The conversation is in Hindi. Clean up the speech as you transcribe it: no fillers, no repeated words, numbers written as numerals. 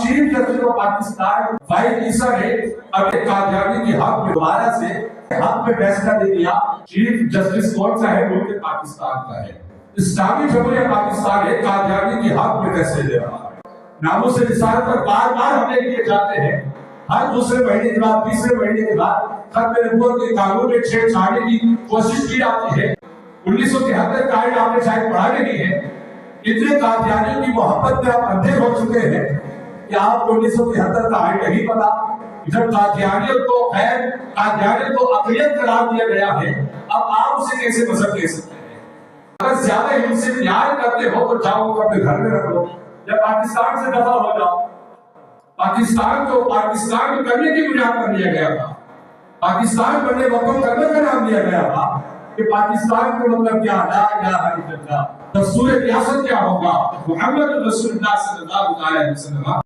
चीफ जस्टिस ऑफ पाकिस्तान भाई ईसा ने अब कादियानी की हक में दोबारा से हक में फैसला दे दिया। चीफ जस्टिस कौन सा है? मुल्क पाकिस्तान का है, इस्लामी जमहूरियत पाकिस्तान है, कादियानी की हक में फैसले दे रहा है। नामों से रिसालत पर बार बार हमले किए जाते हैं, हर दूसरे महीने के बाद, तीसरे महीने के बाद खत्म नबूवत के कानून में छेड़छाड़ की कोशिश की जाती है। 1973 का आयन आपने शायद पढ़ा नहीं है। इतने कादियानियों की मोहब्बत में आप अंधे हो चुके हैं कि आपको 1973 का आयन नहीं पता। जब कादियानियों को खैर कादियानियों को अक़लियत करार दिया गया है, अब आप उसे कैसे मजहब कह सकते हैं? अगर ज्यादा इनसे न्याय करते हो तो जाओ अपने घर में रख लो, या पाकिस्तान से दफा हो जाओ। पाकिस्तान को पाकिस्तान करने की बुनियाद पर लिया गया था, पाकिस्तान बनने वक्त करने का नाम दिया गया था कि पाकिस्तान का मतलब क्या, ला इलाहा इल्लल्लाह, दस्तूर रियासत क्या होगा, मुहम्मद रसूलुल्लाह सल्लल्लाहु अलैहि वसल्लम।